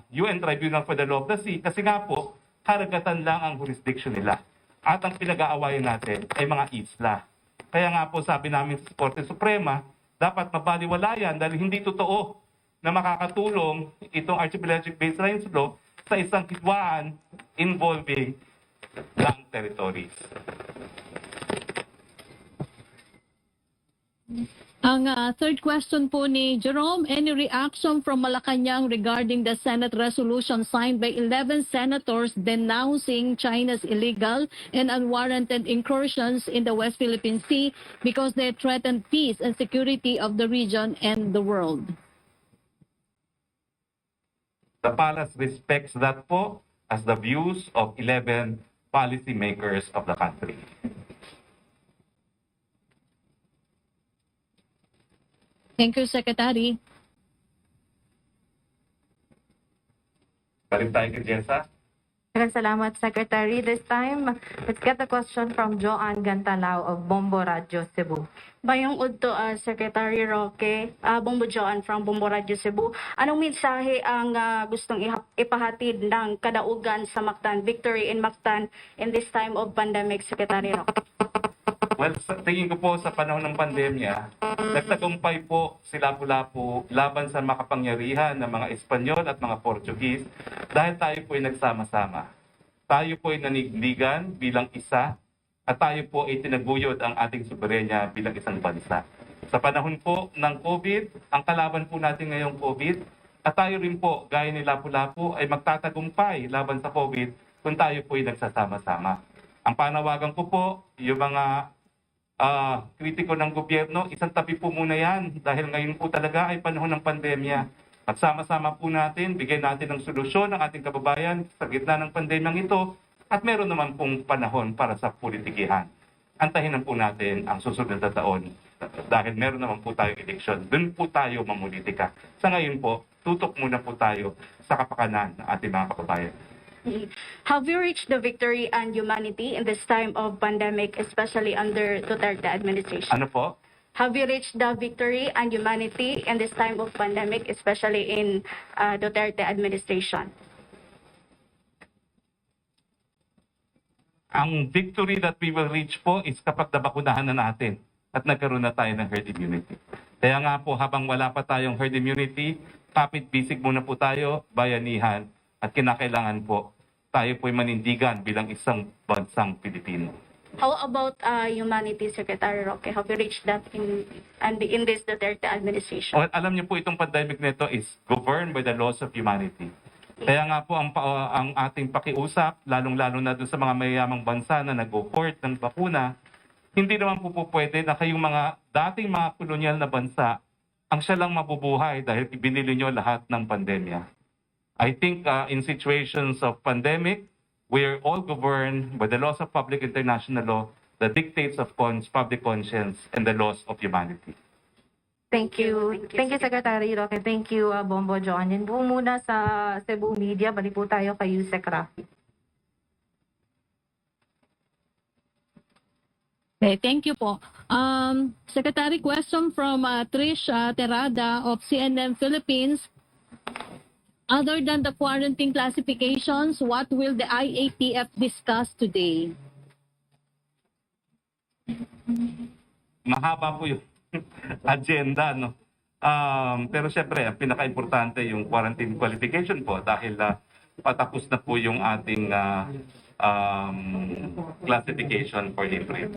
UN Tribunal for the Law of the Sea kasi nga po, karagatan lang ang jurisdiction nila. At ang pinag-aawayan natin ay mga isla. Kaya nga po sabi namin sa Korte Suprema, dapat mabaliwalayan dahil hindi totoo na makakatulong itong Archipelagic Baselines Law sa isang hidwaan involving land territories. Ang third question po ni Jerome, any reaction from Malacanang regarding the Senate resolution signed by 11 senators denouncing China's illegal and unwarranted incursions in the West Philippine Sea because they threaten peace and security of the region and the world? The Palace respects that po as the views of 11 policymakers of the country. Thank you, Secretary. Balik tayo kay Jessa. Maraming salamat, Secretary. This time, let's get the question from Joanne Gantalao of Bombo Radio, Cebu. Bayong udto, Secretary Roque, Bombo Joan from Bombo Radio Cebu. Anong mensahe ang gustong ipahatid ng kadaugan sa Mactan, victory in Mactan in this time of pandemic, Secretary Roque? Well, sa tingin ko po sa panahon ng pandemya, nagtagumpay po si Lapu-Lapu laban sa makapangyarihan ng mga Espanyol at mga Portuguese dahil tayo po ay nagsama-sama. Tayo po ay nanigdigan bilang isa at tayo po ay tinaguyod ang ating soberenya bilang isang bansa. Sa panahon po ng COVID, ang kalaban po natin ngayong COVID, at tayo rin po, gaya ni Lapu-Lapu, ay magtatagumpay laban sa COVID kung tayo po ay nagsasama-sama. Ang panawagan ko po, yung mga kritiko ng gobyerno, isang tabi po muna yan dahil ngayon po talaga ay panahon ng pandemya. Magsama-sama po natin, bigyan natin ng solusyon ng ating kababayan sa gitna ng pandemyang ito at meron naman pong panahon para sa politikihan. Antahin na po natin ang susunod na taon dahil meron naman po tayong eleksyon. Doon po tayo mamulitika. Sa ngayon po, tutok muna po tayo sa kapakanan ng ating mga kababayan. Have you reached the victory and humanity in this time of pandemic, especially under Duterte administration? Ano po? Have you reached the victory and humanity in this time of pandemic, especially in Duterte administration? Ang victory that we will reach po is kapag nabakunahan na natin at nagkaroon na tayo ng herd immunity. Kaya nga po, habang wala pa tayong herd immunity, kapit-bisig muna po tayo, bayanihan, at kinakailangan po, tayo po'y manindigan bilang isang bansang Pilipino. How about humanity, Secretary Roque? Have you reached that in this Duterte administration? O, alam niyo po itong pandemic nito is governed by the laws of humanity. Kaya nga po ang ating pakiusap, lalong-lalo na doon sa mga mayayamang bansa na nag-hoard ng bakuna, hindi naman po pwede na kayong mga dating mga kolonyal na bansa ang siya lang mabubuhay dahil ibinili nyo lahat ng pandemya. I think in situations of pandemic, we are all governed by the laws of public international law, the dictates of public conscience, and the laws of humanity. Thank you. Thank you, Secretary Roque. Thank you, Bombo Joan. Yan po muna sa Cebu Media. Balik po tayo kay Yusek Rafi. Okay, thank you po. Secretary, question from Trish Terada of CNN Philippines. Other than the quarantine classifications, what will the IATF discuss today? Mahaba po yung agenda, no? Pero syempre, ang pinaka-importante yung quarantine qualification po dahil patapos na po yung ating classification for April.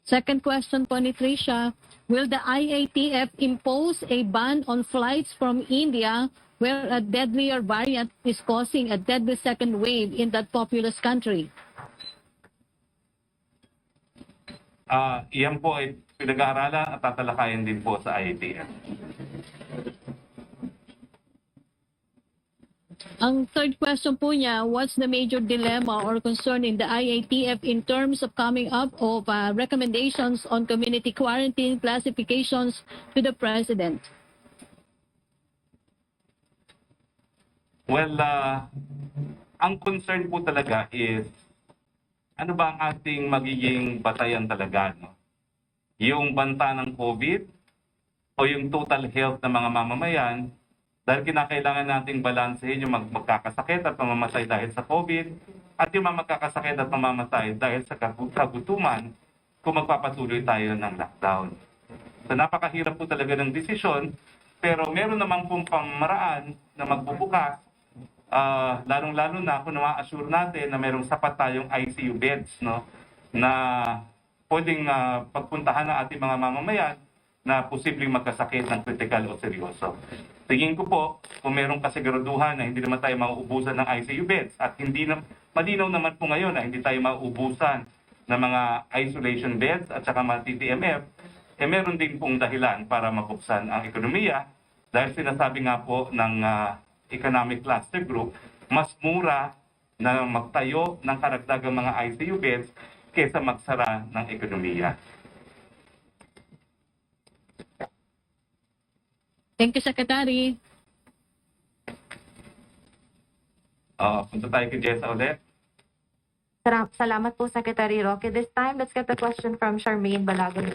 Second question po ni Tricia, will the IATF impose a ban on flights from India where a deadlier variant is causing a deadly second wave in that populous country? Iyan po ay pinag-aaralan at tatalakayin din po sa IATF. Ang third question po niya, what's the major dilemma or concern in the IATF in terms of coming up of recommendations on community quarantine classifications to the President? Well, ang concern po talaga is ano ba ang ating magiging batayan talaga, no? Yung banta ng COVID o yung total health ng mga mamamayan, dahil kinakailangan nating balansehin yung magkakasakit at mamamatay dahil sa COVID at yung mga magkakasakit at mamamatay dahil sa kagutuman kung magpapatuloy tayo ng lockdown. So napakahirap po talaga ng desisyon, pero meron naman pong pamaraan na magbubukas, lalong-lalo na kung na-assure natin na merong sapat tayong ICU beds, no, na pwedeng pagpuntahan ng ating mga mamamayan na posibleng magkasakit ng critical o seryoso. Tingin ko po, kung merong kasiguraduhan na hindi naman tayo mauubusan ng ICU beds at hindi na, malinaw naman po ngayon na hindi tayo mauubusan ng mga isolation beds at saka mga TTMF, meron din pong dahilan para mabuksan ang ekonomiya dahil sinasabi nga po ng Economic Cluster Group, mas mura na magtayo ng karagdagang mga ICU beds kaysa magsara ng ekonomiya. Thank you, Secretary. Punta tayo kay Jessa ulit. Salamat po, Secretary Roque. This time, let's get the question from Charmaine Balagon.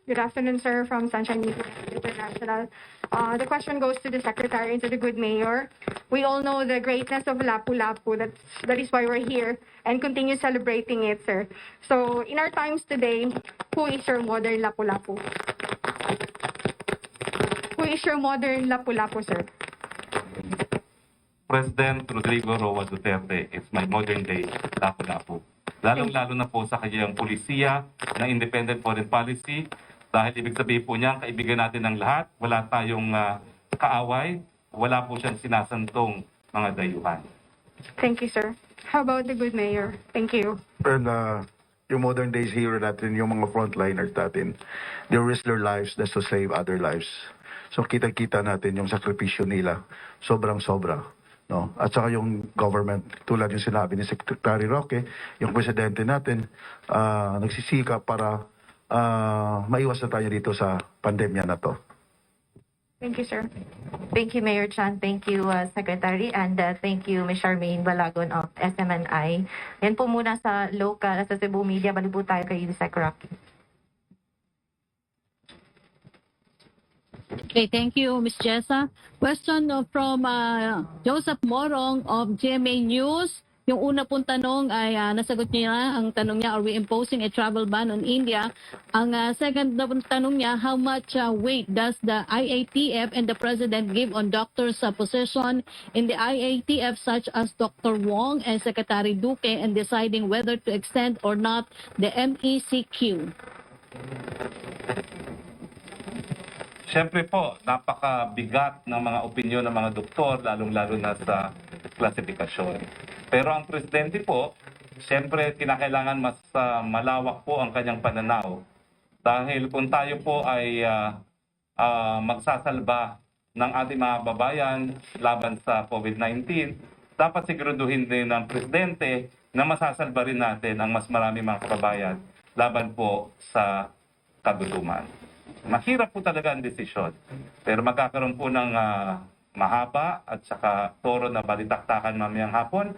Good afternoon, sir, from Sunshine Media International. The question goes to the Secretary and to the good Mayor. We all know the greatness of Lapu-Lapu. That is why we're here and continue celebrating it, sir. So, in our times today, who is your modern Lapu-Lapu? Who is your modern Lapu-Lapu, sir? President Rodrigo Roa Duterte is my modern day Lapu-Lapu. Lalong-lalo na po sa kanyang polisiya ng independent foreign policy dahil ibig sabihin po niya, kaibigan natin ng lahat, wala tayong kaaway, wala po siyang sinasantong mga dayuhan. Thank you, sir. How about the good Mayor? Thank you. And yung modern days hero natin, yung mga frontliners natin, they risk their lives just to save other lives. So kita-kita natin yung sakripisyo nila, sobrang-sobra. No? At saka yung government, tulad yung sinabi ni Secretary Roque, yung presidente natin, nagsisikap para maiwas na tayo dito sa pandemya na to. Thank you, sir. Thank you, Mayor Chan. Thank you, Secretary. And thank you, Ms. Charmaine Balagon of SMNI. Yan po muna sa local, sa Cebu Media. Balik po tayo kay Sec. Roque. Okay, thank you, Ms. Jessa. Question from Joseph Morong of GMA News. Yung una pong tanong ay nasagot niya ang tanong niya, are we imposing a travel ban on India? Ang second na tanong niya, how much weight does the IATF and the President give on doctors' position in the IATF such as Dr. Wong and Secretary Duque in deciding whether to extend or not the MECQ? Siyempre po, napakabigat ng mga opinyon ng mga doktor, lalong-lalo na sa klasifikasyon. Pero ang presidente po, siyempre kinakailangan mas malawak po ang kanyang pananaw. Dahil kung tayo po ay magsasalba ng ating mga babayan laban sa COVID-19, dapat siguraduhin din ng presidente na masasalba rin natin ang mas marami mga kababayan laban po sa kagutuman. Mahirap po talaga ang desisyon. Pero magkakaroon po ng mahaba at saka toro na balitaktakan mamayang hapon.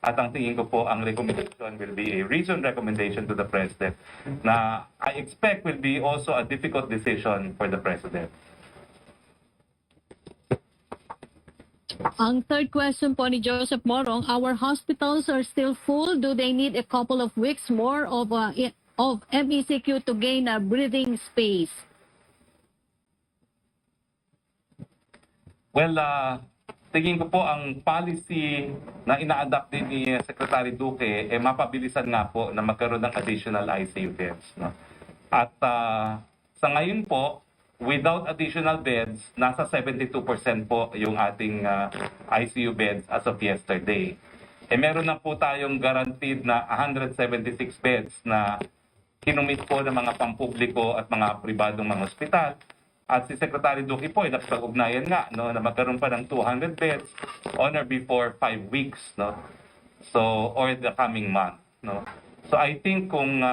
At ang tingin ko po, ang recommendation will be a reasoned recommendation to the President na I expect will be also a difficult decision for the President. Ang third question po ni Joseph Morong, our hospitals are still full. Do they need a couple of weeks more of MECQ to gain a breathing space? Well, tingin ko po ang policy na ina-adapt din ni Secretary Duque, mapabilisan nga po na magkaroon ng additional ICU beds. No? At sa ngayon po, without additional beds, nasa 72% po yung ating ICU beds as of yesterday. Meron na po tayong guaranteed na 176 beds na kinumit po ng mga pampubliko at mga pribadong mga ospital. At si Secretary Duque po ay nakapag-ugnayan nga no, na magkaroon pa ng 200 beds on or before 5 weeks. No? So, or the coming month. No? So I think kung,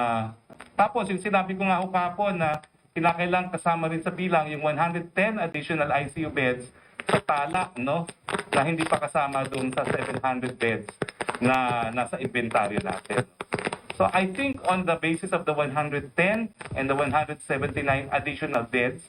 tapos yung sinabi ko nga kahapon na kinakailangan kasama rin sa bilang yung 110 additional ICU beds sa tala, no? Na hindi pa kasama doon sa 700 beds na nasa inventaryo natin. So I think on the basis of the 110 and the 179 additional beds,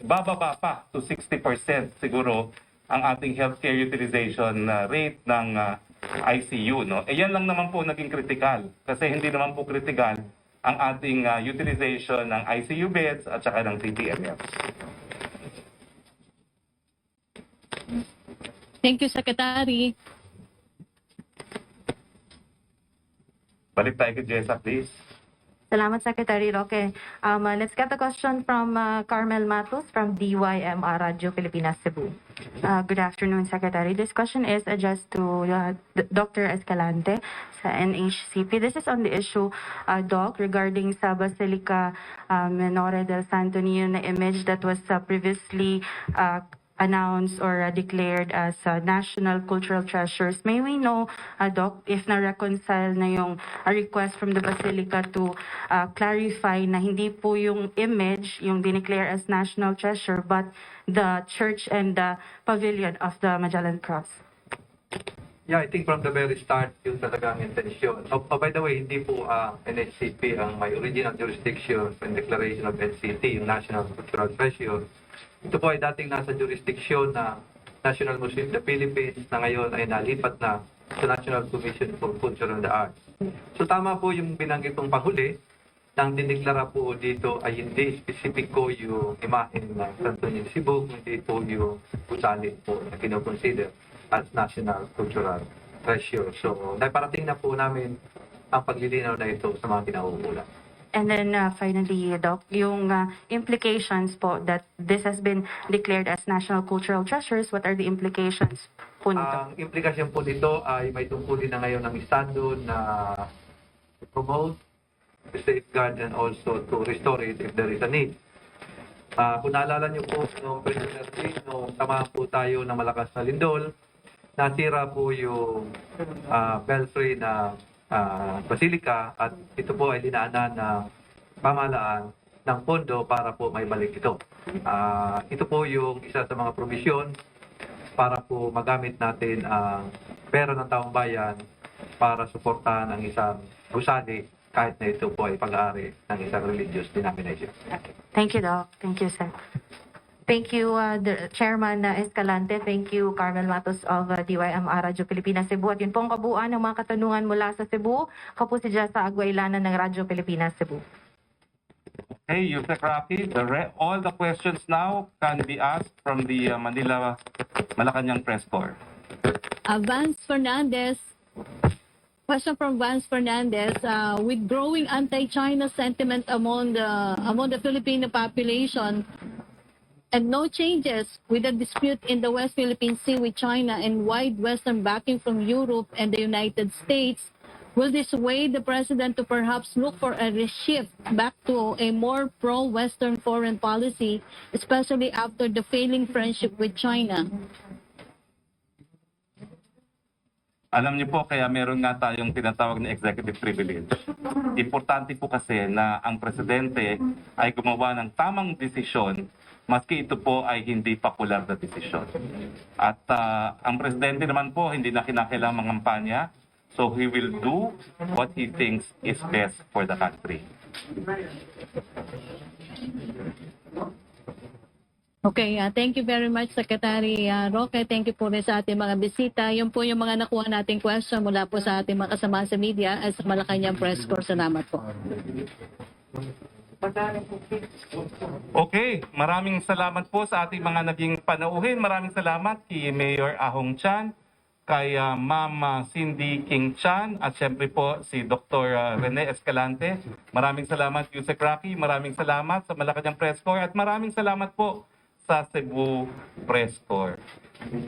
bababa pa to 60% siguro ang ating healthcare utilization rate ng ICU, no? Yan lang naman po naging critical kasi hindi naman po critical ang ating utilization ng ICU beds at saka ng TPMF. Thank you, Secretary. Balik tayo kay Jessa, please. Salamat, Secretary Roque. Let's get a question from Carmel Matos from DYMR Radio Pilipinas, Cebu. Good afternoon, Secretary. This question is addressed to Dr. Escalante sa NHCP. This is on the issue, Doc, regarding sa Basilica Minore del Santo Niño na image that was previously announced or declared as national cultural treasures. May we know, Doc, if na-reconcile na yung request from the Basilica to clarify na hindi po yung image yung dineclare as national treasure but the church and the pavilion of the Magellan Cross? Yeah, I think from the very start, yung talagang intensyon. By the way, hindi po NHCP ang may original jurisdiction and declaration of NCT, yung National Cultural Treasure. Ito po ay dating nasa jurisdiction na National Museum of the Philippines na ngayon ay nalipat na sa National Commission for Culture and the Arts. So tama po yung binanggit pong panghuli, nang dineklara po dito ay hindi specifico yung imahe ng Santo Niño Cebu, hindi po yung gusali po na kinoconsider as National Cultural Treasure. So naparating na po namin ang paglilinaw na ito sa mga kinauukulan. And then finally, Doc, yung implications po that this has been declared as national cultural treasures, what are the implications po nito? Ang implikasyon po nito ay may tungkulin na ngayon ng Estado na to promote, to safeguard, and also to restore it if there is a need. Kung naalala niyo po, noong preliminary, nung tamaan po tayo ng malakas na lindol, nasira po yung belfry na Basilica at ito po ay dinaanan ng pamahalaan ng pondo para po may balik ito. Ito po yung isa sa mga provision para po magamit natin ang pera ng taong bayan para suportahan ang isang gusali kahit na ito po ay pag-aari ng isang religious denomination. Okay. Thank you, Doc. Thank you, sir. Thank you, the Chairman Escalante. Thank you, Carmel Matos of DYMR Radio Pilipinas, Cebu. At yun po ang kabuuan ng mga katanungan mula sa Cebu. Ako po si Jessa Aguailana ng Radyo Pilipinas, Cebu. Hey, Yusek Rocky, all the questions now can be asked from the Manila Malacanang Press Corps. Vance Fernandez. Question from Vance Fernandez. With growing anti-China sentiment among the Filipino population, and no changes with the dispute in the West Philippine Sea with China and wide Western backing from Europe and the United States, will this sway the President to perhaps look for a shift back to a more pro-Western foreign policy, especially after the failing friendship with China? Alam niyo po, kaya meron nga tayong tinatawag na executive privilege. Importante po kasi na ang Presidente ay gumawa ng tamang desisyon maski ito po ay hindi popular na desisyon. At ang Presidente naman po hindi na kinakailangang mangampanya, so he will do what he thinks is best for the country. Okay, thank you very much, Secretary Roque. Thank you po rin sa ating mga bisita. Yun po yung mga nakuha nating question mula po sa ating mga kasama sa media at sa Malacanang Press Corps. Salamat po. Okay, maraming salamat po sa ating mga naging panauhin. Maraming salamat kay Mayor Ahong Chan, kay Ma'am Cindy King Chan, at syempre po si Dr. Rene Escalante. Maraming salamat, Yusek Rocky. Maraming salamat sa Malacanang Press Corps at maraming salamat po sa Cebu Press Corps.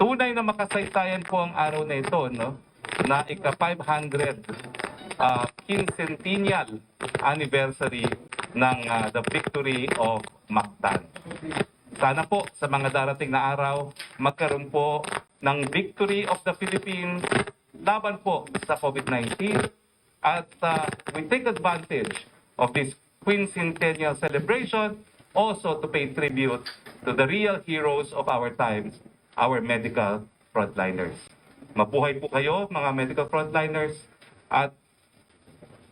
Tunay na makasaysayan po ang araw na ito, no? Na ika-500 quincentennial anniversary ng the victory of Mactan. Sana po sa mga darating na araw, magkaroon po ng victory of the Philippines laban po sa COVID-19 at we take advantage of this quincentennial celebration also to pay tribute to the real heroes of our times, our medical frontliners. Mabuhay po kayo, mga medical frontliners, at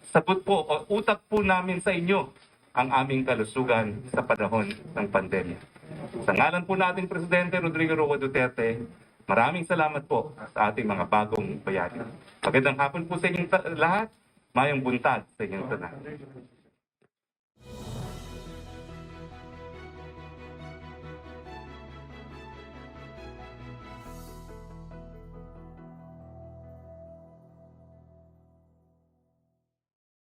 sagot po o utak po namin sa inyo ang aming kalusugan sa panahon ng pandemya. Sa ngalan po nating Presidente Rodrigo Roa Duterte, maraming salamat po sa ating mga bagong bayani. Magandang hapon po sa inyong lahat, mayang buntag sa inyong tanan.